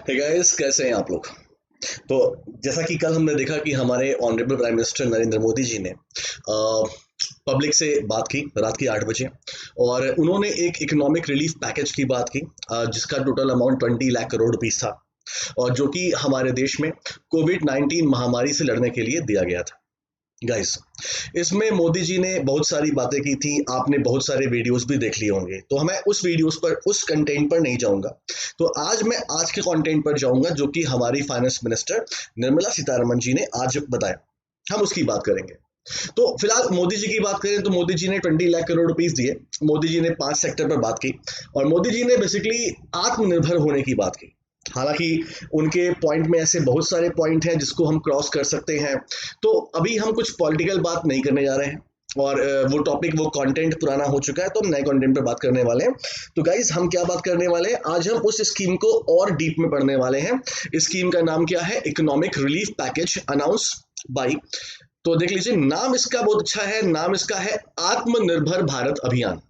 Hey guys, कैसे हैं आप लोग। तो जैसा कि कल हमने देखा कि हमारे honourable prime minister Narendra Modi ji ने पब्लिक से बात की रात की 8 बजे, और उन्होंने एक इकोनॉमिक रिलीफ पैकेज की बात की, जिसका total amount 20 lakh crore rupees था, और जो कि हमारे देश में कोविड 19 महामारी से लड़ने के लिए दिया गया था। गाइस, इसमें मोदी जी ने बहुत सारी बातें की थी, आपने बहुत सारे वीडियोस भी देख लिए होंगे, तो मैं उस वीडियोस पर, उस कंटेंट पर नहीं जाऊंगा। तो आज मैं आज के कंटेंट पर जाऊंगा, जो कि हमारी फाइनेंस मिनिस्टर निर्मला सीतारमण जी ने आज बताया। हम उसकी बात करेंगे। तो फिलहाल मोदी जी की बात करें तो मोदी जी ने 20 लाख करोड़ रुपीस दिए। मोदी जी ने 5 सेक्टर पर बात की, और मोदी जी ने बेसिकली आत्मनिर्भर होने की बात की। हालांकि उनके पॉइंट में ऐसे बहुत सारे पॉइंट हैं जिसको हम क्रॉस कर सकते हैं, तो अभी हम कुछ पॉलिटिकल बात नहीं करने जा रहे हैं, और वो टॉपिक, वो कंटेंट पुराना हो चुका है, तो हम नए कंटेंट पर बात करने वाले हैं। तो गाइज, हम क्या बात करने वाले हैं आज, हम उस स्कीम को और डीप में पढ़ने वाले हैं। स्कीम का नाम क्या है? Economic relief package announce by, तो देख लीजिए, नाम इसका बहुत अच्छा है। नाम इसका है आत्मनिर्भर भारत अभियान।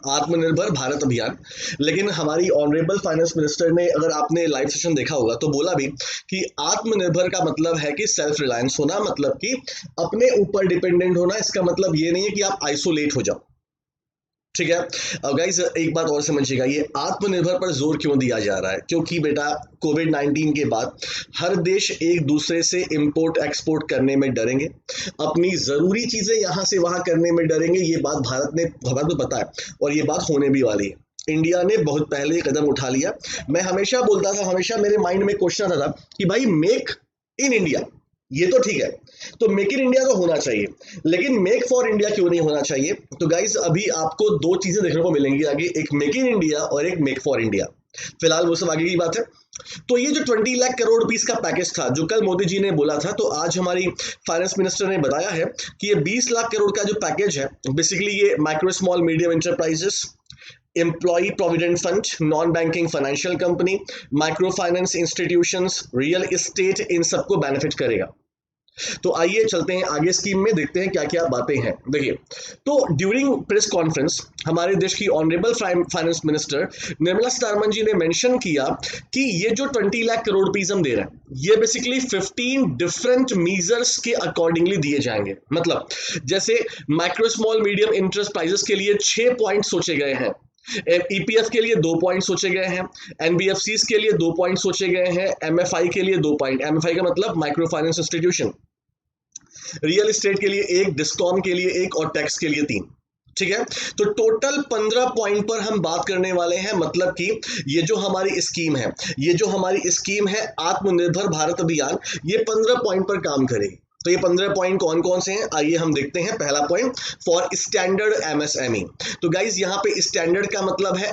आत्मनिर्भर भारत अभियान। लेकिन हमारी ऑनरेबल फाइनेंस मिनिस्टर ने, अगर आपने लाइव सेशन देखा होगा, तो बोला भी कि आत्मनिर्भर का मतलब है कि सेल्फ रिलायंस होना, मतलब कि अपने ऊपर डिपेंडेंट होना। इसका मतलब ये नहीं है कि आप आइसोलेट हो जाओ, ठीक है। अब गाइस, एक बात और समझिएगा, ये आत्मनिर्भर पर जोर क्यों दिया जा रहा है? क्योंकि बेटा, कोविड 19 के बाद हर देश एक दूसरे से इंपोर्ट एक्सपोर्ट करने में डरेंगे, अपनी जरूरी चीजें यहां से वहां करने में डरेंगे। ये बात भारत को पता है, और ये बात होने भी वाली है। इंडिया ने बहुत पहले कदम उठा लिया। मैं हमेशा बोलता था, हमेशा मेरे माइंड में क्वेश्चन आता था कि भाई, मेक इन इंडिया, ये तो ठीक है, तो मेक इन इंडिया तो होना चाहिए, लेकिन मेक फॉर इंडिया क्यों नहीं होना चाहिए? तो गाइस, अभी आपको दो चीजें देखने को मिलेंगी आगे, एक मेक इन इंडिया और एक मेक फॉर इंडिया। फिलहाल वो सब आगे की बात है। तो ये जो 20 लाख करोड़ रुपीस का पैकेज था, जो कल मोदी जी ने बोला था, तो आज हमारी फाइनेंस मिनिस्टर ने बताया है कि ये 20 लाख करोड़ का जो पैकेज है, बेसिकली ये micro small medium enterprises, employ provident fund, non banking financial company, micro finance institutions, real estate, इन सबको बेनिफिट करेगा। तो आइए चलते हैं आगे स्कीम में, देखते हैं क्या क्या बातें हैं। देखिए, तो ड्यूरिंग प्रेस कॉन्फ्रेंस हमारे देश की honourable finance minister Nirmala Sitharaman ji ने मेंशन किया कि ये जो 20 लाख करोड़ रुपीस हम दे रहे हैं, ये बेसिकली 15 डिफरेंट मीजर्स के अकॉर्डिंगली दिए जाएंगे। मतलब जैसे माइक्रो स्मॉल मीडियम इंटरप्राइजेस के लिए 6 पॉइंट सोचे गए हैं, ईपीएफ के लिए 2 पॉइंट सोचे गए हैं, एनबीएफसी के लिए 2 पॉइंट सोचे गए हैं, एमएफआई के लिए 2 पॉइंट, एमएफआई का मतलब micro finance institution, real estate के लिए 1, डिस्कॉम के लिए 1, और टैक्स के लिए 3। ठीक है, तो टोटल 15 पॉइंट पर हम बात करने वाले हैं। मतलब कि ये जो हमारी स्कीम है, ये जो हमारी स्कीम है आत्मनिर्भर भारत अभियान, ये 15 पॉइंट पर काम करेगी। तो ये 15 पॉइंट कौन कौन से हैं, आइए हम देखते हैं। पहला पॉइंट, फॉर स्टैंडर्ड एमएसएमई। तो गाइज, यहाँ पे स्टैंडर्ड का मतलब है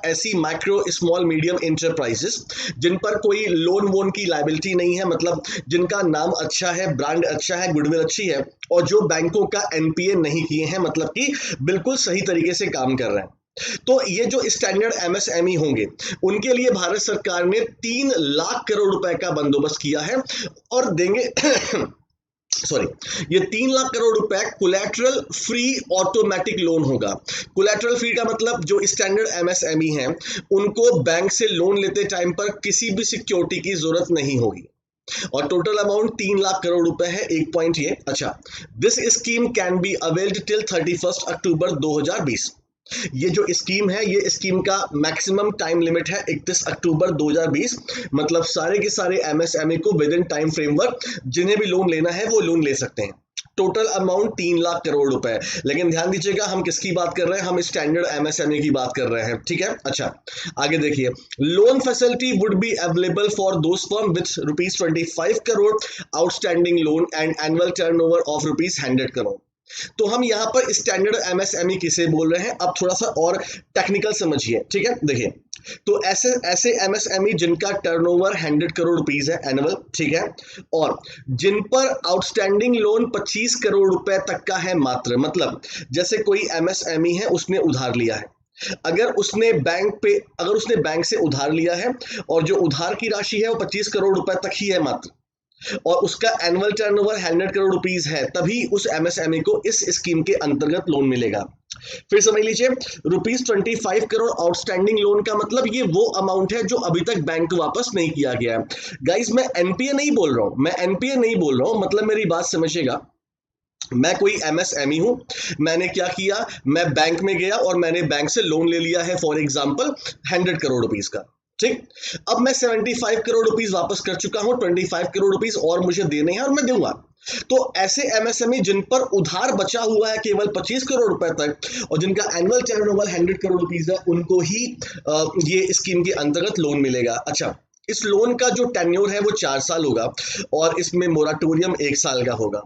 ऐसी माइक्रो स्मॉल मीडियम इंटरप्राइजेस जिन पर कोई लोन वोन की लाइबिलिटी नहीं है, मतलब जिनका नाम अच्छा है, ब्रांड अच्छा है, गुडविल अच्छी है, और जो बैंकों का एनपीए नहीं किए हैं, मतलब कि बिल्कुल सही तरीके से काम कर रहे हैं। तो ये जो स्टैंडर्ड एमएसएमई होंगे, उनके लिए भारत सरकार ने 3 लाख करोड़ रुपए का बंदोबस्त किया है, और देंगे सॉरी, ये 3 लाख करोड़ रुपए कोलैटरल फ्री ऑटोमेटिक लोन होगा। कोलैटरल फ्री का मतलब, जो स्टैंडर्ड एमएसएमई हैं, उनको बैंक से लोन लेते टाइम पर किसी भी सिक्योरिटी की जरूरत नहीं होगी, और टोटल अमाउंट 3 लाख करोड़ रुपए है। एक पॉइंट ये। अच्छा, this scheme can be availed till 31 अक्टूबर 2020। ये जो स्कीम है, ये स्कीम का मैक्सिमम टाइम लिमिट है 31 अक्टूबर 2020। मतलब सारे के सारे एमएसएमई को विद इन टाइम फ्रेमवर्क, जिन्हें भी लोन लेना है वो लोन ले सकते हैं। टोटल अमाउंट 3 लाख करोड़ रुपए। लेकिन ध्यान दीजिएगा, हम किसकी बात कर रहे हैं? हम स्टैंडर्ड एमएसएमई की बात कर रहे हैं, ठीक है। अच्छा, आगे देखिए, loan facility would be available for those firm with ₹25 crore outstanding loan and annual turnover of ₹100 crore. तो हम यहाँ पर स्टैंडर्ड एमएसएमई किसे बोल रहे हैं, अब थोड़ा सा और टेक्निकल समझिए, ठीक है। देखिए, तो ऐसे एमएसएमई जिनका टर्नओवर 100 करोड़ रुपीस है एनुअल, ठीक है, और जिन पर आउटस्टैंडिंग लोन 25 करोड़ रुपए तक का है मात्र। मतलब जैसे कोई एमएसएमई है, उसने उधार लिया है, अगर उसने बैंक से उधार लिया है, और जो उधार की राशि है वो 25 करोड़ रुपए तक ही है मात्र, और उसका एनुअल टर्नओवर 100 करोड़ रुपीस है, तभी उस एमएसएमई को इस स्कीम के अंतर्गत लोन मिलेगा। फिर समझ लीजिए, ₹25 करोड़ आउटस्टैंडिंग लोन का मतलब ये वो अमाउंट है जो अभी तक बैंक को वापस नहीं किया गया है। गाइस मैं एनपीए नहीं बोल रहा हूं, मैं एनपीए नहीं बोल रहा हूं, मतलब मेरी बात समझिएगा। मैं कोई एमएसएमई हूं, मैंने क्या किया, मैं बैंक में गया और मैंने बैंक से लोन ले लिया है फॉर एग्जांपल 100 करोड़ रुपीस का। ठीक, अब मैं 75 करोड़ रुपीस वापस कर चुका हूं, 25 करोड़ रुपीस और मुझे देने हैं और मैं दूंगा। तो ऐसे एमएसएमई जिन पर उधार बचा हुआ है केवल 25 करोड़ रुपए तक और जिनका एनुअल टर्नओवर 100 करोड़ रुपीस है, उनको ही ये स्कीम के अंतर्गत लोन मिलेगा। अच्छा, इस लोन का जो टेन्योर है वो 4 साल होगा और इसमें मोराटोरियम 1 साल का होगा,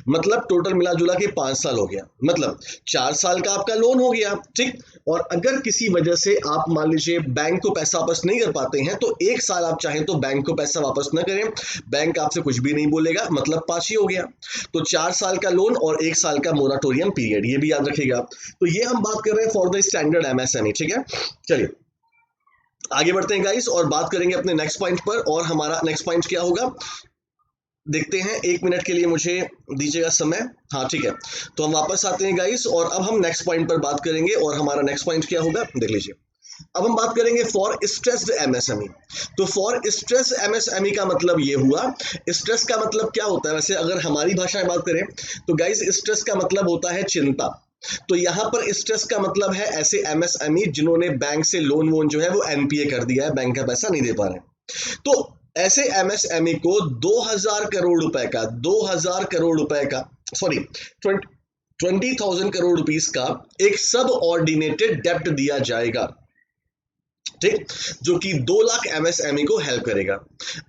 मतलब टोटल मिला जुला के 5 साल हो गया, मतलब 4 साल का आपका लोन हो गया। ठीक, और अगर किसी वजह से आप मान लीजिए बैंक को पैसा वापस नहीं कर पाते हैं तो 1 साल आप चाहें तो बैंक को पैसा वापस न करें, बैंक आपसे कुछ भी नहीं बोलेगा, मतलब 5 ही हो गया। तो 4 साल का लोन और 1 साल का मोराटोरियम पीरियड, ये भी याद रखिएगा। तो ये हम बात कर रहे हैं फॉर द स्टैंडर्ड एमएसएमई। ठीक है, चलिए आगे बढ़ते हैं गाइस और बात करेंगे अपने नेक्स्ट पॉइंट पर। और हमारा नेक्स्ट पॉइंट क्या होगा देखते हैं, 1 मिनट के लिए मुझे दीजिएगा समय। हाँ ठीक है, तो हम वापस आते हैं गाइस और अब हम नेक्स्ट पॉइंट पर बात करेंगे और हमारा नेक्स्ट पॉइंट क्या होगा देख लीजिए। अब हम बात करेंगे फॉर स्ट्रेस्ड एमएसएमई। तो फॉर स्ट्रेस एमएसएमई का मतलब ये हुआ, स्ट्रेस का मतलब क्या होता है वैसे अगर हमारी भाषा में बात करें तो गाइस स्ट्रेस का मतलब होता है चिंता। तो यहां पर स्ट्रेस का मतलब है ऐसे एमएसएमई जिन्होंने बैंक से लोन वोन जो है वो एनपीए कर दिया है, बैंक का पैसा नहीं दे पा रहे। तो ऐसे एमएसएमई को 2000 करोड़ रुपए का 2000 करोड़ रुपए का सॉरी 20,000 करोड़ रुपीस का एक सब ऑर्डिनेटेड डेप्ट दिया जाएगा। ठीक, जो कि 2 लाख एमएसएमई को हेल्प करेगा।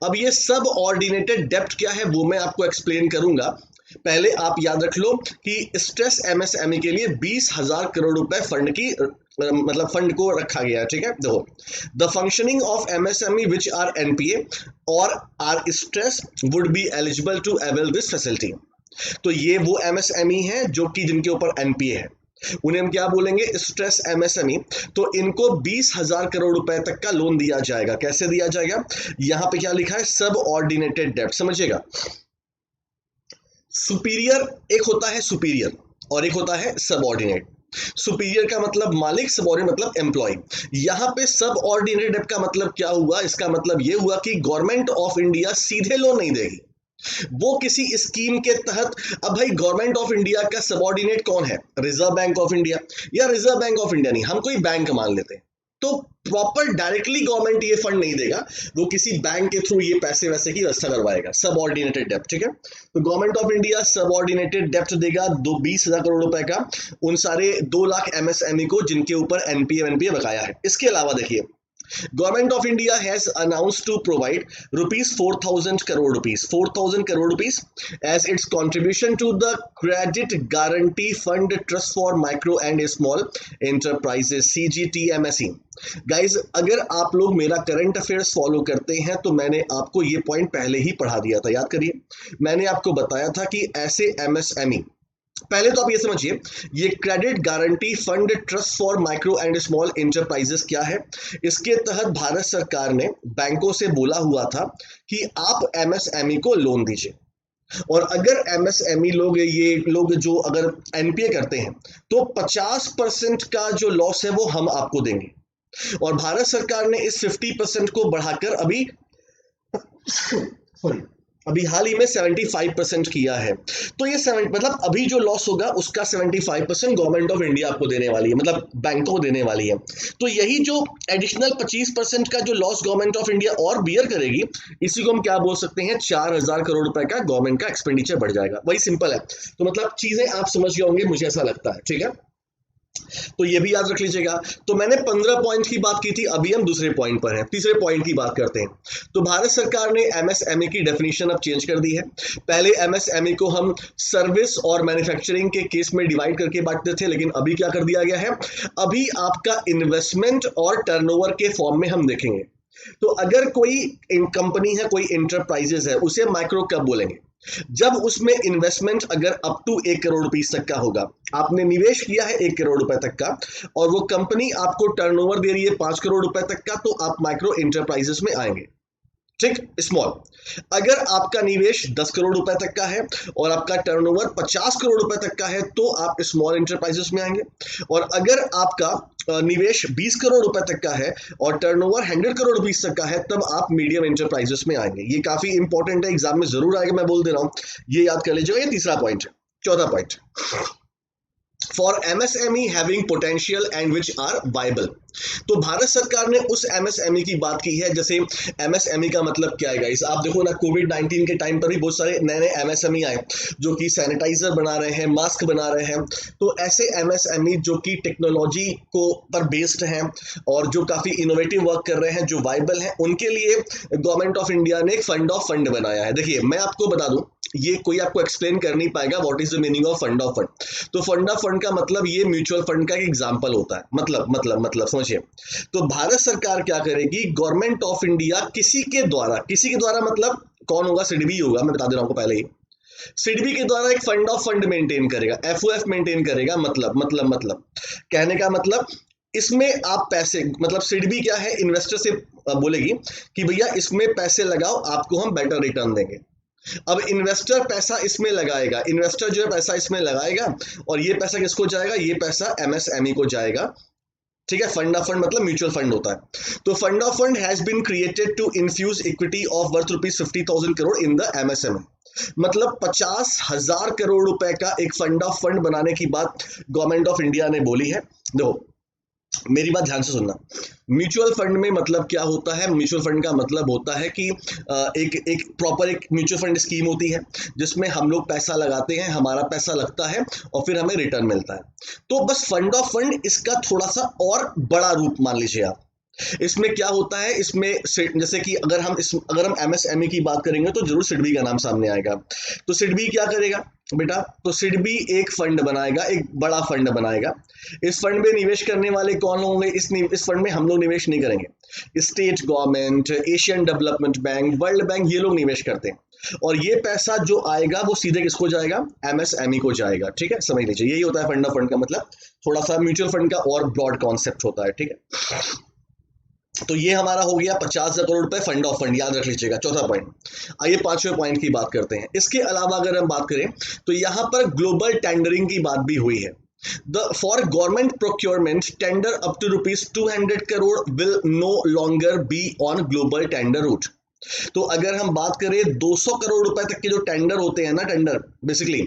अब ये सब ऑर्डिनेटेड डेप्ट क्या है वो मैं आपको एक्सप्लेन करूंगा। पहले आप याद रख लो कि स्ट्रेस एमएसएमई के लिए 20,000 करोड़ रुपए फंड की मतलब फंड को रखा गया है। ठीक है, देखो, the functioning of MSME which are NPA और are stress would be eligible to avail this facility. तो ये वो एमएसएमई है जो कि जिनके ऊपर एनपीए है, उन्हें हम क्या बोलेंगे, स्ट्रेस एमएसएमई। तो इनको 20,000 करोड़ रुपए तक का लोन दिया जाएगा। कैसे दिया जाएगा, यहां पे क्या लिखा है, सब ऑर्डिनेटेड डेप्ट। समझिएगा, सुपीरियर एक होता है सुपीरियर और एक होता है सबऑर्डिनेट। सुपीरियर का मतलब मालिक, सबऑर्डिनेट मतलब एम्प्लॉय। यहां पे सब ऑर्डिनेट डेप्ट का मतलब क्या हुआ, इसका मतलब यह हुआ कि गवर्नमेंट ऑफ इंडिया सीधे लोन नहीं देगी, वो किसी स्कीम के तहत। अब भाई गवर्नमेंट ऑफ इंडिया का सबऑर्डिनेट कौन है, रिजर्व बैंक ऑफ इंडिया, या रिजर्व बैंक ऑफ इंडिया नहीं, हम कोई बैंक मान लेते हैं। तो प्रॉपर डायरेक्टली गवर्नमेंट ये फंड नहीं देगा, वो किसी बैंक के थ्रू ये पैसे वैसे की व्यवस्था करवाएगा, सबऑर्डिनेटेड डेप्ट। ठीक है, तो गवर्नमेंट ऑफ इंडिया सबऑर्डिनेटेड डेप्ट देगा 20,000 करोड़ रुपए का उन सारे 2 लाख एमएसएमई को जिनके ऊपर एनपीए बकाया है। इसके अलावा देखिए, Government of India has announced to provide rupees 4,000 crore rupees 4,000 crore rupees as its contribution to the Credit Guarantee Fund Trust for Micro and Small Enterprises CGTMSE। Guys अगर आप लोग मेरा करंट अफेयर्स फॉलो करते हैं तो मैंने आपको ये पॉइंट पहले ही पढ़ा दिया था, याद करिए। मैंने आपको बताया था कि ऐसे एमएसएमई, पहले तो आप ये समझिए, ये credit guarantee fund trust for micro and small enterprises क्या है। इसके तहत भारत सरकार ने बैंकों से बोला हुआ था कि आप एमएसएमई को लोन दीजिए, और अगर एमएसएमई लोग ये लोग जो अगर एनपीए करते हैं तो 50% का जो लॉस है वो हम आपको देंगे। और भारत सरकार ने इस 50% को बढ़ाकर अभी हाल ही में 75% किया है। तो ये मतलब अभी जो लॉस होगा उसका 75% गवर्नमेंट ऑफ इंडिया आपको देने वाली है, मतलब बैंकों को देने वाली है। तो यही जो एडिशनल 25% का जो लॉस गवर्नमेंट ऑफ इंडिया और बियर करेगी, इसी को हम क्या बोल सकते हैं, 4,000 करोड़ रुपए का गवर्नमेंट का एक्सपेंडिचर बढ़ जाएगा। वही सिंपल है। तो मतलब चीजें आप समझ गए होंगे, मुझे ऐसा लगता है। ठीक है, तो ये भी याद रख लीजिएगा। तो मैंने 15 पॉइंट की बात की थी, अभी हम दूसरे पॉइंट पर हैं, तीसरे पॉइंट की बात करते हैं। तो भारत सरकार ने एमएसएमई की डेफिनेशन अब चेंज कर दी है। पहले एमएसएमई को हम सर्विस और मैन्युफैक्चरिंग के केस में डिवाइड करके बांटते थे, लेकिन अभी क्या कर दिया गया है, अभी आपका इन्वेस्टमेंट और टर्नओवर के फॉर्म में हम देखेंगे। तो अगर कोई कंपनी है, कोई इंटरप्राइजेस है, उसे माइक्रो कब बोलेंगे, जब उसमें इन्वेस्टमेंट अगर अप टू 1 करोड़ रुपीस तक का होगा, आपने निवेश किया है 1 करोड़ रुपए तक का और वो कंपनी आपको टर्नओवर दे रही है 5 करोड़ रुपए तक का, तो आप माइक्रो इंटरप्राइजेस में आएंगे। ठीक, स्मॉल। अगर आपका निवेश 10 करोड़ रुपए तक का है और आपका टर्नओवर 50 करोड़ रुपए तक का है तो आप स्मॉल इंटरप्राइजेस में आएंगे। और अगर आपका निवेश 20 करोड़ रुपए तक का है और टर्नओवर 100 करोड़ रुपीस तक का है तब आप मीडियम इंटरप्राइजेस में आएंगे। ये काफी इंपॉर्टेंट है, एग्जाम में जरूर आएगा, मैं बोल दे रहा हूं, ये याद कर लीजिएगा। ये तीसरा पॉइंट है। चौथा point, for MSME having potential and which are viable. तो भारत सरकार ने उस एमएसएमई की बात की है। जैसे एमएसएमई का मतलब क्या है गाइस, आप देखो ना, कोविड-19 के टाइम पर भी बहुत सारे नए नए एमएसएमई आए जो कि सैनिटाइजर बना रहे हैं, मास्क बना रहे हैं। तो ऐसे एमएसएमई जो कि टेक्नोलॉजी को पर बेस्ड हैं और जो काफी इनोवेटिव वर्क कर रहे हैं, जो वाइबल हैं, उनके लिए गवर्नमेंट ऑफ इंडिया ने एक फंड ऑफ फंड बनाया है। देखिए मैं आपको बता दूं, ये कोई आपको एक्सप्लेन कर नहीं पाएगा what is the meaning of fund of fund. तो फंड ऑफ फंड का मतलब ये म्यूचुअल फंड का एक एग्जांपल होता है। मतलब समझिए। तो भारत सरकार क्या करेगी, गवर्नमेंट ऑफ इंडिया किसी के द्वारा मतलब कौन होगा, सिडबी होगा, मैं बता दे रहा हूं आपको पहले ही। सिडबी के द्वारा एक फंड ऑफ फंड मेंटेन करेगा, एफओएफ मेंटेन करेगा। मतलब कहने का मतलब इसमें आप पैसे, मतलब सिडबी क्या है, इन्वेस्टर से बोलेगी कि भैया इसमें पैसे लगाओ, आपको हम बेटर रिटर्न देंगे। अब इन्वेस्टर पैसा इसमें लगाएगा, इन्वेस्टर जो है पैसा इसमें लगाएगा और ये पैसा किसको जाएगा, ये पैसा एमएसएमई को जाएगा। ठीक है, फंड ऑफ फंड मतलब म्यूचुअल फंड होता है। तो fund of fund has been created to infuse equity of worth ₹50,000 crore in the MSME. मतलब 50,000 करोड़ रुपए का एक फंड ऑफ फंड बनाने की बात गवर्नमेंट ऑफ इंडिया ने बोली है। देखो मेरी बात ध्यान से सुनना। म्यूचुअल फंड में मतलब क्या होता है, म्यूचुअल फंड का मतलब होता है कि एक प्रॉपर एक म्यूचुअल फंड स्कीम होती है जिसमें हम लोग पैसा लगाते हैं, हमारा पैसा लगता है और फिर हमें रिटर्न मिलता है। तो बस फंड ऑफ फंड इसका थोड़ा सा और बड़ा रूप मान लीजिए आप। इसमें क्या होता है, इसमें जैसे कि अगर हम एमएसएमई की बात करेंगे तो जरूर सिडबी का नाम सामने आएगा। तो सिडबी क्या करेगा बेटा, तो सिडबी एक फंड बनाएगा, एक बड़ा फंड बनाएगा। इस फंड में निवेश करने वाले कौन होंगे, इस फंड में हम लोग निवेश नहीं करेंगे, state government, Asian development bank, world bank, ये लोग निवेश करते हैं। और ये पैसा जो आएगा वो सीधे किसको जाएगा, एमएसएमई को जाएगा। ठीक है, समझ लीजिए, यही होता है फंड ऑफ फंड का मतलब। थोड़ा सा म्यूचुअल फंड का और ब्रॉड कॉन्सेप्ट होता है। ठीक है, तो ये हमारा हो गया 50,000 करोड़ रुपए फंड ऑफ फंड, याद रख लीजिएगा। चौथा पॉइंट। आइए पांचवें पॉइंट की बात करते हैं। इसके अलावा अगर हम बात करें तो यहां पर ग्लोबल टेंडरिंग की बात भी हुई है। For government procurement tender up to ₹200 crore will no longer be on global tender route. तो अगर हम बात करें 200 करोड़ रुपए तक के जो टेंडर होते हैं ना, टेंडर बेसिकली,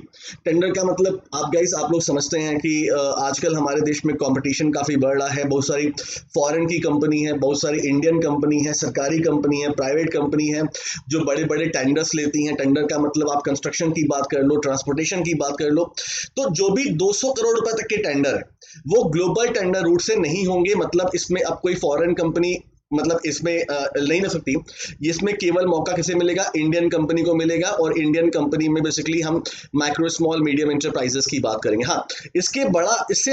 टेंडर का मतलब आप लोग समझते हैं कि आजकल हमारे देश में कंपटीशन काफी बढ़ रहा है। बहुत सारी फॉरेन की कंपनी है, बहुत सारी इंडियन कंपनी है, सरकारी कंपनी है, प्राइवेट कंपनी है जो बड़े बड़े टेंडर्स लेती हैं। टेंडर का मतलब आप कंस्ट्रक्शन की बात कर लो, ट्रांसपोर्टेशन की बात कर लो। तो जो भी 200 करोड़ रुपए तक के टेंडर है वो ग्लोबल टेंडर रूट से नहीं होंगे। मतलब इसमें अब कोई फॉरेन कंपनी मतलब इसमें नहीं लग सकती। इसमें केवल मौका किसे मिलेगा, इंडियन कंपनी को मिलेगा। और इंडियन कंपनी में बेसिकली हम माइक्रो स्मॉल मीडियम इंटरप्राइजेस की बात करेंगे। हाँ, इससे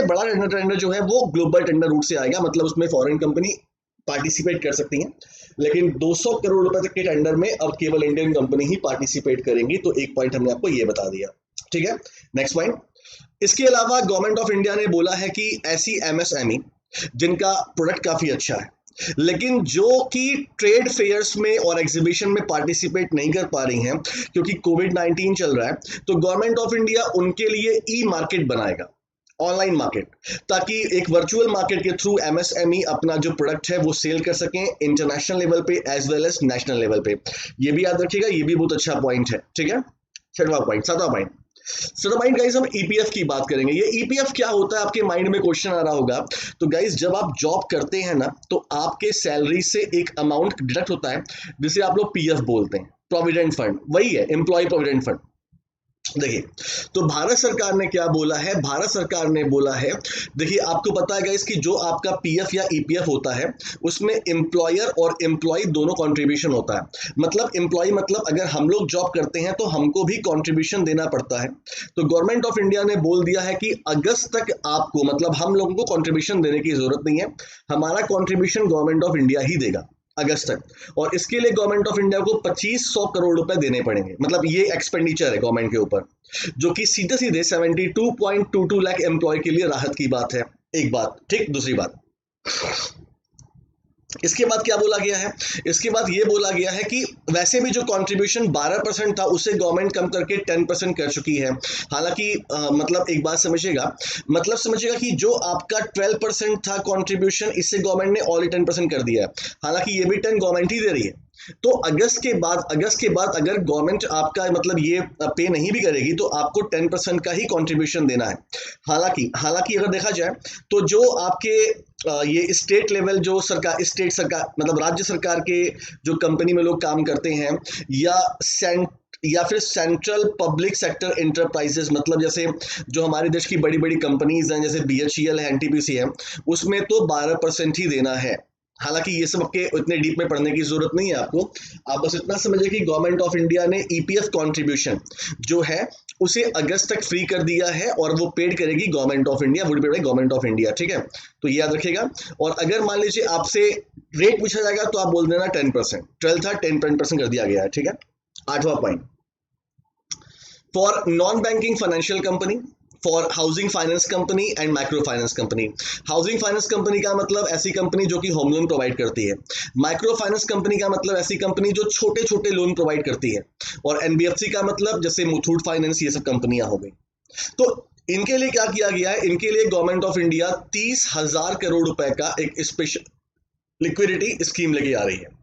बड़ा टेंडर जो है वो ग्लोबल टेंडर रूट से आएगा। मतलब उसमें फॉरेन कंपनी पार्टिसिपेट कर सकती हैं, लेकिन 200 करोड़ रुपए तक के टेंडर में अब केवल इंडियन कंपनी ही पार्टिसिपेट करेंगी। तो एक पॉइंट हमने आपको ये बता दिया। ठीक है, नेक्स्ट पॉइंट। इसके अलावा गवर्नमेंट ऑफ इंडिया ने बोला है कि ऐसी एमएसएमई जिनका प्रोडक्ट काफी अच्छा है लेकिन जो कि ट्रेड फेयर्स में और एग्जीबिशन में पार्टिसिपेट नहीं कर पा रही हैं क्योंकि कोविड-19 चल रहा है, तो गवर्नमेंट ऑफ इंडिया उनके लिए ई मार्केट बनाएगा, ऑनलाइन मार्केट, ताकि एक वर्चुअल मार्केट के थ्रू एमएसएमई अपना जो प्रोडक्ट है वो सेल कर सकें इंटरनेशनल लेवल पे as well as national level पे। ये भी याद रखिएगा, ये भी बहुत अच्छा पॉइंट है। ठीक है, छठवां पॉइंट, सातवां पॉइंट। गाइस हम ईपीएफ की बात करेंगे। ये ईपीएफ क्या होता है, आपके माइंड में क्वेश्चन आ रहा होगा। तो गाइस जब आप जॉब करते हैं ना तो आपके सैलरी से एक अमाउंट डिडक्ट होता है जिसे आप लोग पीएफ बोलते हैं, प्रोविडेंट फंड, वही है एम्प्लॉय प्रोविडेंट फंड। देखिए, तो भारत सरकार ने क्या बोला है, भारत सरकार ने बोला है, देखिए आपको पता है गाइस कि जो आपका पीएफ या ईपीएफ होता है उसमें एम्प्लॉयर और एम्प्लॉय दोनों कंट्रीब्यूशन होता है। मतलब एम्प्लॉय मतलब अगर हम लोग जॉब करते हैं तो हमको भी कंट्रीब्यूशन देना पड़ता है। तो गवर्नमेंट ऑफ इंडिया ने बोल दिया है कि अगस्त तक आपको, मतलब हम लोगों को कंट्रीब्यूशन देने की जरूरत नहीं है, हमारा कंट्रीब्यूशन गवर्नमेंट ऑफ इंडिया ही देगा अगस्त तक। और इसके लिए गवर्नमेंट ऑफ इंडिया को 2500 करोड़ रुपए देने पड़ेंगे। मतलब ये एक्सपेंडिचर है गवर्नमेंट के ऊपर, जो कि सीधे सीधे 72.22 लाख एम्प्लॉय के लिए राहत की बात है। एक बात, ठीक। दूसरी बात, इसके बाद क्या बोला गया है, इसके बाद ये बोला गया है कि वैसे भी जो कंट्रीब्यूशन 12% था उसे गवर्नमेंट कम करके 10% कर चुकी है। हालांकि मतलब एक बात समझिएगा, मतलब समझिएगा कि जो आपका 12% था कंट्रीब्यूशन, इससे गवर्नमेंट ने ऑलरेडी 10% कर दिया है। हालांकि ये भी 10 गवर्नमेंट ही दे रही है। तो अगस्त के बाद अगर गवर्नमेंट आपका मतलब ये पे नहीं भी करेगी तो आपको 10% का ही कंट्रीब्यूशन देना है। हालांकि अगर देखा जाए तो जो आपके ये स्टेट लेवल जो सरकार, स्टेट सरकार मतलब राज्य सरकार के जो कंपनी में लोग काम करते हैं, या या फिर सेंट्रल पब्लिक सेक्टर इंटरप्राइजेस, मतलब जैसे जो हमारे देश की बड़ी बड़ी कंपनीज हैं जैसे BHEL है, NTPC है, उसमें तो 12% ही देना है। हालांकि ये सब आपके इतने डीप में पढ़ने की जरूरत नहीं है आपको, आप बस इतना समझिए कि गवर्नमेंट ऑफ इंडिया ने EPF कंट्रीब्यूशन जो है उसे अगस्त तक फ्री कर दिया है और वो पेड करेगी government of India, would paid by government of India. ठीक है, तो ये याद रखिएगा। और अगर मान लीजिए आपसे रेट पूछा जाएगा तो आप बोल देना 10%, 12 था 10% कर दिया गया है। ठीक है, 8वां point, for non banking financial company, for housing finance company and micro finance company. Housing finance company का मतलब ऐसी कंपनी जो कि होम लोन प्रोवाइड करती है। माइक्रो फाइनेंस कंपनी का मतलब ऐसी कंपनी जो छोटे छोटे लोन प्रोवाइड करती है। और NBFC का मतलब जैसे मुथूट फाइनेंस, ये सब कंपनियां हो गई। तो इनके लिए क्या किया गया है, इनके लिए गवर्नमेंट ऑफ इंडिया 30,000 करोड़ रुपए का एक स्पेशल लिक्विडिटी स्कीम लेके आ रही है,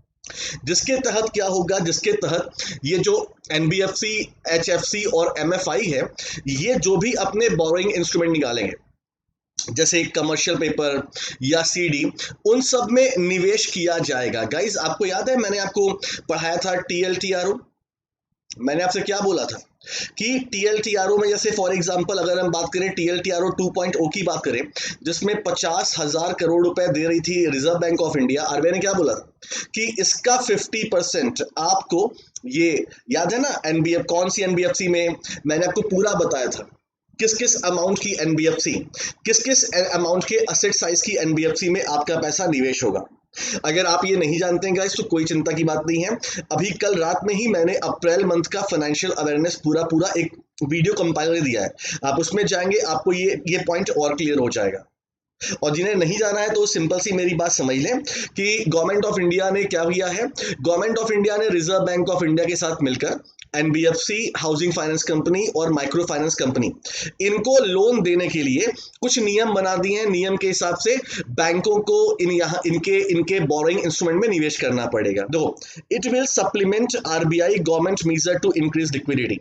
जिसके तहत क्या होगा, जिसके तहत ये जो NBFC, HFC और MFI है, ये जो भी अपने बोरोइंग इंस्ट्रूमेंट निकालेंगे जैसे कमर्शियल पेपर या CD, उन सब में निवेश किया जाएगा। गाइस आपको याद है मैंने आपको पढ़ाया था TLTRO, मैंने आपसे क्या बोला था कि TLTRO में जैसे फॉर एग्जांपल अगर हम बात करें TLTRO 2.0 की बात करें, जिसमें 50,000 करोड़ रुपए दे रही थी reserve bank of India, RBI ने क्या बोला था कि इसका 50% आपको, ये याद है ना NBF, कौन सी NBFC में मैंने आपको पूरा बताया था किस किस अमाउंट की NBFC, किस किस अमाउंट के असेट साइज की NBFC में आपका पैसा निवेश होगा। अगर आप ये नहीं जानते हैं गाइस तो कोई चिंता की बात नहीं है, अभी कल रात में ही मैंने अप्रैल मंथ का फाइनेंशियल अवेयरनेस पूरा एक वीडियो कंपाइलर दिया है, आप उसमें जाएंगे आपको ये पॉइंट और क्लियर हो जाएगा। और जिन्हें नहीं जाना है तो सिंपल सी मेरी बात समझ लें कि गवर्नमेंट ऑफ इंडिया ने क्या किया है, गवर्नमेंट ऑफ इंडिया ने रिजर्व बैंक ऑफ इंडिया के साथ मिलकर NBFC, हाउसिंग फाइनेंस कंपनी और माइक्रो फाइनेंस कंपनी, इनको लोन देने के लिए कुछ नियम बना दिए हैं। नियम के हिसाब से बैंकों को इनके बोरोइंग इंस्ट्रूमेंट में निवेश करना पड़ेगा। देखो, it will supplement RBI government measure to increase liquidity,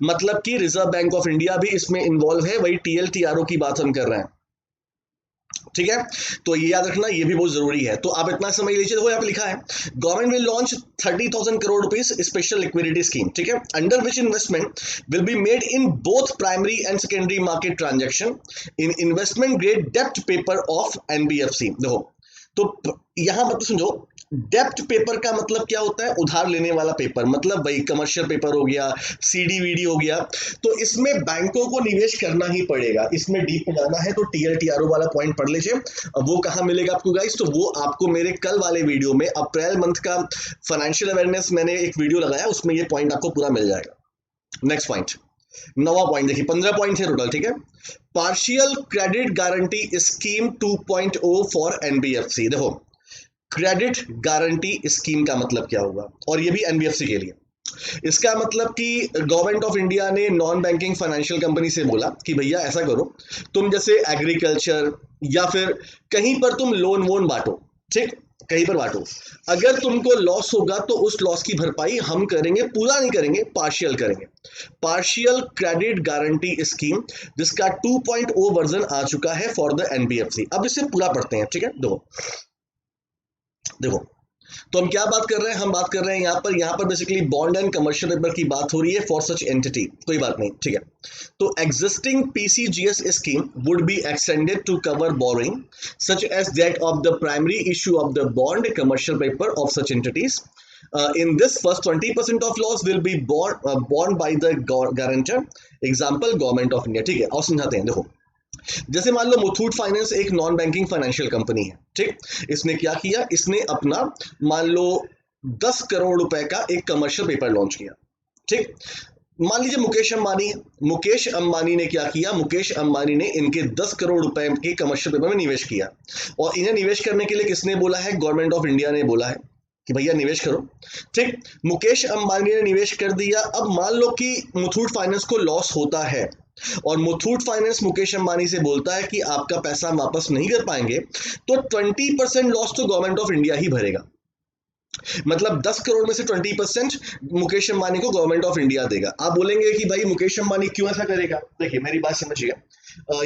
मतलब कि रिजर्व बैंक ऑफ इंडिया भी इसमें इन्वॉल्व है, वही TLTRO की बात हम कर रहे हैं। ठीक है, तो ये याद रखना, ये भी बहुत जरूरी है। तो आप इतना समझ लीजिए, देखो यहाँ पे लिखा है government will launch 30,000 crore rupees special liquidity scheme, ठीक है, under which investment will be made in both primary and secondary market transaction in investment grade डेप्ट पेपर ऑफ NBFC। देखो, तो यहां मतलब समझो, डेप्ट पेपर का मतलब क्या होता है, उधार लेने वाला पेपर, मतलब वही कमर्शियल पेपर हो गया, CD हो गया। तो इसमें बैंकों को निवेश करना ही पड़ेगा। इसमें डीप में जाना है तो TLTRO वाला पॉइंट पढ़ लीजिए। अब वो कहाँ मिलेगा आपको गाइस, तो वो आपको मेरे कल वाले वीडियो में अप्रैल मंथ का फाइनेंशियल अवेयरनेस मैंने एक वीडियो लगाया, उसमें ये पॉइंट आपको पूरा मिल जाएगा। नेक्स्ट पॉइंट, 9वां पॉइंट देखिए, 15 पॉइंट है टोटल। ठीक है, partial credit guarantee scheme 2.0 for NBFC। देखो, क्रेडिट गारंटी स्कीम का मतलब क्या होगा, और ये भी NBFC के लिए। इसका मतलब कि गवर्नमेंट ऑफ इंडिया ने नॉन बैंकिंग फाइनेंशियल कंपनी से बोला कि भैया ऐसा करो, तुम जैसे एग्रीकल्चर या फिर कहीं पर तुम लोन वोन बांटो, ठीक, कहीं पर बांटो, अगर तुमको लॉस होगा तो उस लॉस की भरपाई हम करेंगे, पूरा नहीं करेंगे, पार्शियल करेंगे। पार्शियल क्रेडिट गारंटी स्कीम, जिसका 2.0 वर्जन आ चुका है फॉर द NBFC। अब इसे पूरा पढ़ते हैं। ठीक है, देखो, तो हम क्या बात कर रहे हैं, हम बात कर रहे हैं यहाँ पर basically bond and commercial paper की बात हो रही है फॉर सच एंटिटी। कोई बात नहीं, ठीक है। तो existing PCGS scheme would be extended to cover borrowing such as that of the primary issue of the bond commercial paper of such entities. In this, first 20% of loss will be borne by the guarantor, example government of India. ठीक है, और समझाते हैं। देखो, जैसे मान लो Muthoot finance एक non banking financial company है, ठीक, इसने क्या किया, इसने अपना मान लो 10 करोड़ रुपए का एक कमर्शियल पेपर लॉन्च किया, ठीक, मान लीजिए मुकेश अंबानी है, मुकेश अंबानी ने क्या किया, मुकेश अंबानी ने इनके 10 करोड़ रुपए के कमर्शियल पेपर में निवेश किया, और इन्हें निवेश करने के लिए किसने बोला है, गवर्नमेंट ऑफ इंडिया ने बोला है कि भैया निवेश करो। ठीक, मुकेश अंबानी ने निवेश कर दिया। अब मान लो कि मुथूट फाइनेंस को लॉस होता है और मुथूट फाइनेंस मुकेश अंबानी से बोलता है कि आपका पैसा हम वापस नहीं कर पाएंगे, तो 20% लॉस तो गवर्नमेंट ऑफ इंडिया ही भरेगा। मतलब 10 करोड़ में से 20% मुकेश अंबानी को गवर्नमेंट ऑफ इंडिया देगा। आप बोलेंगे कि भाई मुकेश अंबानी क्यों ऐसा करेगा? देखिए मेरी बात समझिए,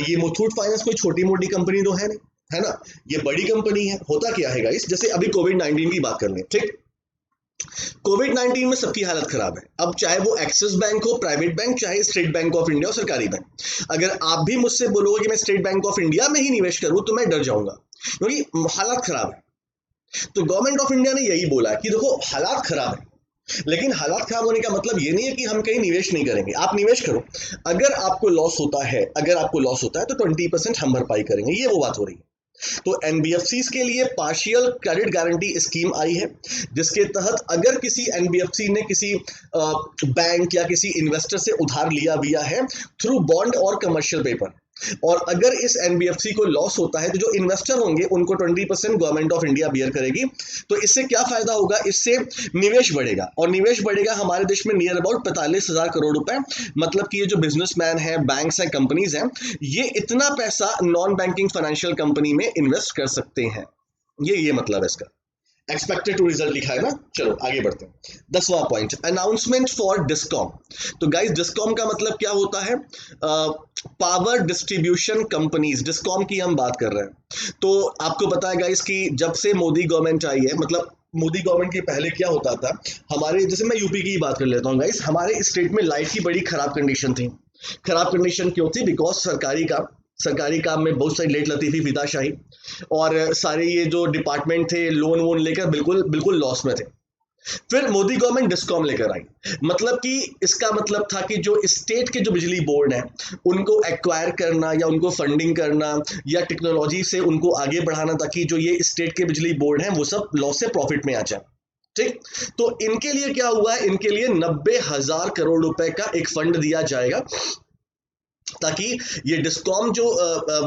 ये मुथूट फाइनेंस कोई छोटी मोटी कंपनी तो है नहीं, है ना, ये बड़ी कंपनी है। होता क्या है गाइस, जैसे अभी कोविड-19 की बात कर लें, ठीक, कोविड-19 में सबकी हालत खराब है। अब चाहे वो एक्सिस बैंक हो, प्राइवेट बैंक, चाहे स्टेट बैंक ऑफ इंडिया हो, सरकारी बैंक, अगर आप भी मुझसे बोलोगे कि मैं स्टेट बैंक ऑफ इंडिया में ही निवेश करूं तो मैं डर जाऊंगा, क्योंकि हालत खराब है। तो गवर्नमेंट ऑफ इंडिया ने यही बोला कि देखो हालात खराब है, लेकिन हालात खराब होने का मतलब ये नहीं है कि हम कहीं निवेश नहीं करेंगे। आप निवेश करो, अगर आपको लॉस होता है, अगर आपको लॉस होता है तो 20% हम भरपाई करेंगे, ये वो बात हो रही है। तो एनबीएफसीज के लिए पार्शियल क्रेडिट गारंटी स्कीम आई है, जिसके तहत अगर किसी एनबीएफसी ने किसी बैंक या किसी इन्वेस्टर से उधार लिया है थ्रू बॉन्ड और कमर्शियल पेपर, और अगर इस एनबीएफसी को लॉस होता है तो जो इन्वेस्टर होंगे उनको 20% गवर्नमेंट ऑफ इंडिया बियर करेगी। तो इससे क्या फायदा होगा, इससे निवेश बढ़ेगा, और निवेश बढ़ेगा हमारे देश में नियर अबाउट 45,000 करोड़ रुपए। मतलब कि ये जो बिजनेसमैन है, बैंक्स हैं, कंपनीज हैं, ये इतना पैसा नॉन बैंकिंग फाइनेंशियल कंपनी में इन्वेस्ट कर सकते हैं। ये मतलब है इसका। एक्सपेक्टेड टू रिजल्ट लिखा है ना। चलो आगे बढ़ते हैं। 10वां पॉइंट, अनाउंसमेंट फॉर डिस्कॉम। तो गाइस डिस्कॉम का मतलब क्या होता है, पावर डिस्ट्रीब्यूशन कंपनीज, डिस्कॉम की हम बात कर रहे हैं। तो आपको पता है गाइस कि जब से मोदी गवर्नमेंट आई है, मतलब मोदी गवर्नमेंट के पहले क्या होता था, हमारे, जैसे मैं यूपी की बात कर लेता हूँ गाइस, हमारे स्टेट में लाइफ की बड़ी खराब कंडीशन थी। खराब कंडीशन क्यों थी? बिकॉज सरकारी काम में बहुत सारी लेट लतीफी, फिदाशाही, और सारे ये जो डिपार्टमेंट थे लोन वोन लेकर बिल्कुल लॉस में थे। फिर मोदी गवर्नमेंट डिस्कॉम लेकर आई। मतलब कि इसका मतलब था कि जो स्टेट के जो बिजली बोर्ड हैं उनको एक्वायर करना या उनको फंडिंग करना या टेक्नोलॉजी से उनको आगे बढ़ाना, ताकि जो ये स्टेट के बिजली बोर्ड हैं वो सब लॉस से प्रॉफिट में आ जाए। ठीक, तो इनके लिए क्या हुआ है, इनके लिए 90,000 करोड़ रुपए का एक फंड दिया जाएगा, ताकि ये डिस्कॉम जो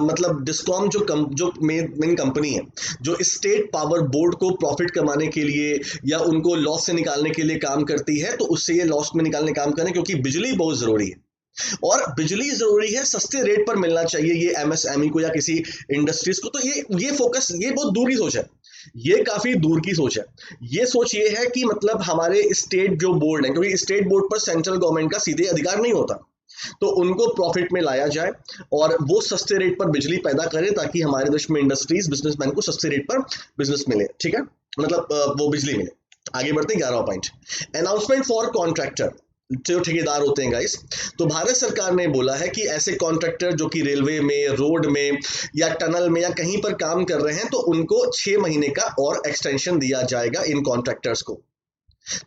मतलब डिस्कॉम जो मेन कंपनी है, जो स्टेट पावर बोर्ड को प्रॉफिट कमाने के लिए या उनको लॉस से निकालने के लिए काम करती है, तो उससे ये लॉस में निकालने काम करें, क्योंकि बिजली बहुत जरूरी है, और बिजली जरूरी है, सस्ते रेट पर मिलना चाहिए ये एमएसएमई को या किसी इंडस्ट्रीज को। तो ये फोकस, ये बहुत दूर की सोच है, ये काफी दूर की सोच है। ये सोच ये है कि मतलब हमारे स्टेट जो बोर्ड है, क्योंकि स्टेट बोर्ड पर सेंट्रल गवर्नमेंट का सीधे अधिकार नहीं होता, तो उनको प्रॉफिट में लाया जाए और वो सस्ते रेट पर बिजली पैदा करें, ताकि हमारे देश में इंडस्ट्रीज, बिजनेसमैन को सस्ते रेट पर बिजनेस मिले। ठीक है, मतलब वो बिजली मिले। आगे बढ़ते हैं। 11वां पॉइंट, अनाउंसमेंट फॉर कॉन्ट्रैक्टर, जो ठेकेदार होते हैं गाइस। तो भारत सरकार ने बोला है कि ऐसे कॉन्ट्रैक्टर जो कि रेलवे में, रोड में या टनल में या कहीं पर काम कर रहे हैं, तो उनको 6 महीने का और एक्सटेंशन दिया जाएगा इन कॉन्ट्रैक्टर्स को।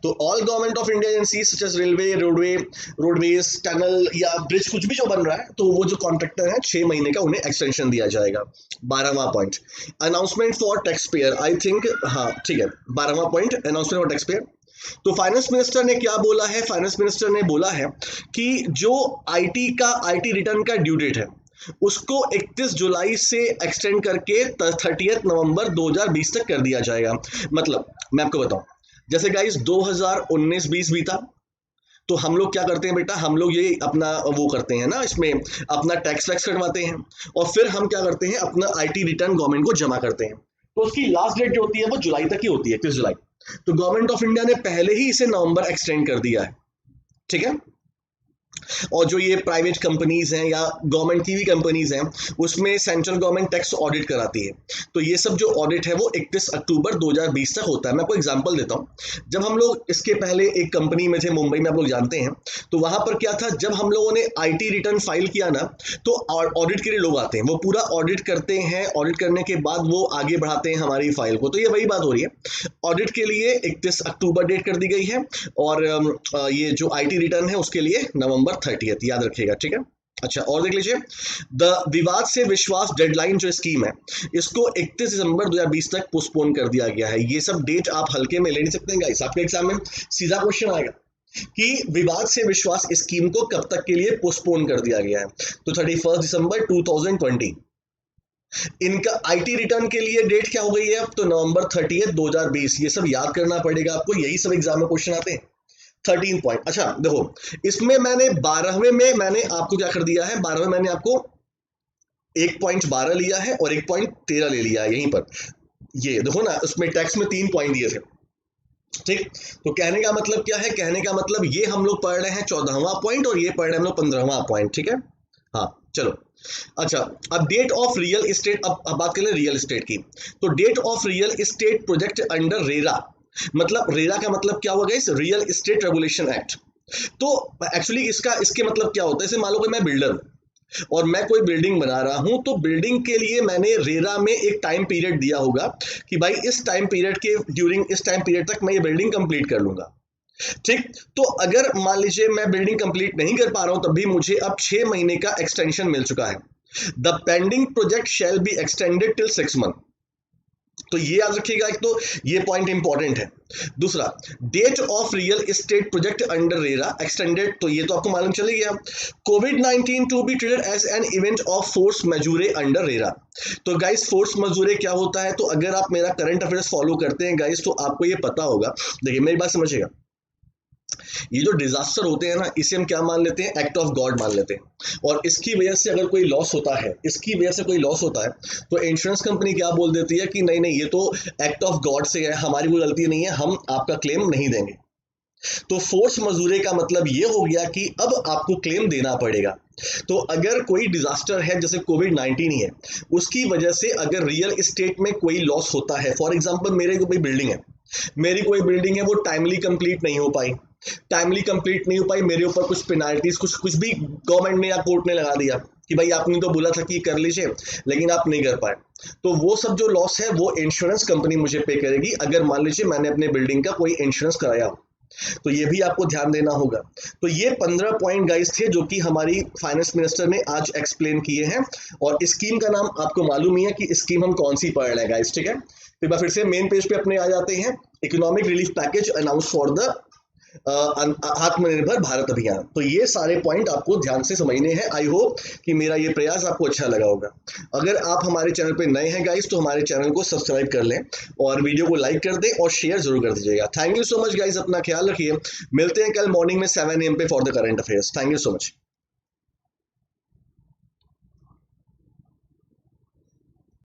तो all government of India agencies such as railway, roadways, tunnel या ब्रिज, कुछ भी जो बन रहा है, तो वो जो कॉन्ट्रैक्टर है 6 महीने का उन्हें एक्सटेंशन दिया जाएगा। 12वां point, announcement for tax payer. I think, हाँ ठीक है, 12वां point, announcement for tax payer. तो फाइनेंस मिनिस्टर ने क्या बोला है? फाइनेंस मिनिस्टर ने बोला है कि जो आईटी रिटर्न का ड्यू डेट है उसको 31 जुलाई से एक्सटेंड करके 30 नवंबर 2020 तक कर दिया जाएगा। मतलब मैं आपको बताऊं, जैसे गाइस 2019-20 बीता, तो हम लोग क्या करते हैं बेटा, हम लोग ये अपना वो करते हैं ना, इसमें अपना टैक्स वैक्स कटवाते हैं, और फिर हम क्या करते हैं, अपना आईटी रिटर्न गवर्नमेंट को जमा करते हैं। तो उसकी लास्ट डेट जो होती है वो जुलाई तक ही होती है, 31 जुलाई। तो गवर्नमेंट ऑफ इंडिया ने पहले ही इसे नवंबर एक्सटेंड कर दिया है। ठीक है, और जो ये प्राइवेट कंपनीज हैं या गवर्नमेंट की भी कंपनीज हैं, उसमें सेंट्रल गवर्नमेंट टैक्स ऑडिट कराती है। तो ये सब जो ऑडिट है वो 31 अक्टूबर 2020 तक होता है। मैं आपको एग्जांपल देता हूँ। जब हम लोग इसके पहले एक कंपनी में थे मुंबई में, आप लोग जानते हैं, तो वहां पर क्या था, जब हम लोगों ने आईटी रिटर्न फाइल किया ना, तो ऑडिट के लिए लोग आते हैं, वो पूरा ऑडिट करते हैं, ऑडिट करने के बाद वो आगे बढ़ाते हैं हमारी फाइल को। तो ये वही बात हो रही है, ऑडिट के लिए 31 अक्टूबर डेट कर दी गई है, और ये जो आईटी रिटर्न है उसके लिए नवंबर 30, याद रखिएगा। ठीक है, अच्छा और देख लीजिए, द विवाद से विश्वास डेडलाइन जो स्कीम है, इसको 31 दिसंबर 2020 तक पोस्टपोन कर दिया गया है। ये सब डेट आप हल्के में ले नहीं सकते गाइस, आपके एग्जाम में सीधा क्वेश्चन आएगा। कि विवाद से विश्वास स्कीम को कब तक के लिए पोस्टपोन कर दिया गया है, तो 31 दिसंबर 2020। इनका आईटी रिटर्न के लिए डेट क्या हो गई है अब, तो नवंबर 30 2020। ये सब याद करना पड़ेगा आपको, यही सब एग्जाम में क्वेश्चन आते हैं। 13 पॉइंट। अच्छा देखो, इसमें मैंने 12वें में मैंने आपको क्या कर दिया है, 12वें मैंने आपको 1.12 लिया है और 1.13 ले लिया है यहीं पर। ये देखो ना, उसमें टैक्स में 3 पॉइंट दिए थे, ठीक। तो कहने का मतलब क्या है, कहने का मतलब ये हम लोग पढ़ रहे हैं 14वां पॉइंट और ये पढ़ रहे हैं हम लोग 15वां पॉइंट, ठीक है। हाँ चलो। अच्छा, अब डेट ऑफ रियल एस्टेट, अब बात करें रियल एस्टेट की। तो date of real estate project under RERA, मतलब रेरा का मतलब क्या होगा इस रियल एस्टेट रेगुलेशन एक्ट। तो एक्चुअली इसके मतलब क्या होता है, जैसे मान लो कि मैं बिल्डर हूं और मैं कोई बिल्डिंग बना रहा हूं, तो बिल्डिंग के लिए मैंने रेरा में एक टाइम पीरियड दिया होगा कि भाई इस टाइम पीरियड के ड्यूरिंग इस टाइम पीरियड तक मैं ये बिल्डिंग कंप्लीट कर लूंगा, ठीक। तो अगर मान लीजिए मैं बिल्डिंग कंप्लीट नहीं कर पा रहा हूं, तब भी मुझे अब 6 महीने का एक्सटेंशन मिल चुका है। The pending project shall be extended till 6 month. तो ये याद रखिएगा, एक तो ये पॉइंट इंपॉर्टेंट है। दूसरा, date of real estate project under RERA extended, तो ये तो आपको मालूम चले गया। कोविड-19 to be treated as an event of force majeure under RERA. तो गाइस फोर्स मजूरे क्या होता है, तो अगर आप मेरा करंट अफेयर्स फॉलो करते हैं गाइस, तो आपको ये पता होगा। देखिए मेरी बात समझिएगा, ये जो डिजास्टर होते हैं ना, इसे हम क्या मान लेते हैं, एक्ट ऑफ गॉड मान लेते हैं। और इसकी वजह से अगर कोई लॉस होता है, इसकी वजह से कोई लॉस होता है, तो इंश्योरेंस कंपनी क्या बोल देती है कि नहीं नहीं, ये तो एक्ट ऑफ गॉड से है, हमारी कोई गलती नहीं है, हम आपका क्लेम नहीं देंगे। तो फोर्स मजूरे का मतलब ये हो गया कि अब आपको क्लेम देना पड़ेगा। तो अगर कोई डिजास्टर है जैसे कोविड-19 ही है, उसकी वजह से अगर रियल एस्टेट में कोई लॉस होता है, फॉर एग्जांपल मेरी कोई बिल्डिंग है, वो टाइमली कंप्लीट नहीं हो पाई, मेरे ऊपर कुछ पेनाल्टीज कुछ भी गवर्नमेंट ने या कोर्ट ने लगा दिया कि भाई आपने तो बोला था कि कर लीजिए लेकिन आप नहीं कर पाए, तो वो सब जो लॉस है वो इंश्योरेंस कंपनी मुझे पे करेगी, अगर मान लीजिए मैंने अपने बिल्डिंग का कोई इंश्योरेंस कराया हो। तो ये भी आपको ध्यान देना होगा। तो ये 15 पॉइंट गाइस थे जो कि हमारी फाइनेंस मिनिस्टर ने आज एक्सप्लेन किए हैं, और स्कीम का नाम आपको मालूम ही है कि स्कीम हम कौन सी पढ़ रहे हैं गाइस, ठीक है। तो एक बार फिर से मेन पेज पे अपने आ जाते हैं, economic relief package announce for the आत्मनिर्भर भारत अभियान। तो ये सारे पॉइंट आपको ध्यान से समझने हैं। आई होप कि मेरा ये प्रयास आपको अच्छा लगा होगा। अगर आप हमारे चैनल पे नए हैं गाइस, तो हमारे चैनल को सब्सक्राइब कर लें और वीडियो को लाइक कर दें और शेयर जरूर कर दीजिएगा। Thank you so much guys, अपना ख्याल रखिए। मिलते हैं कल मॉर्निंग में 7 AM पे for the current affairs. Thank you so much.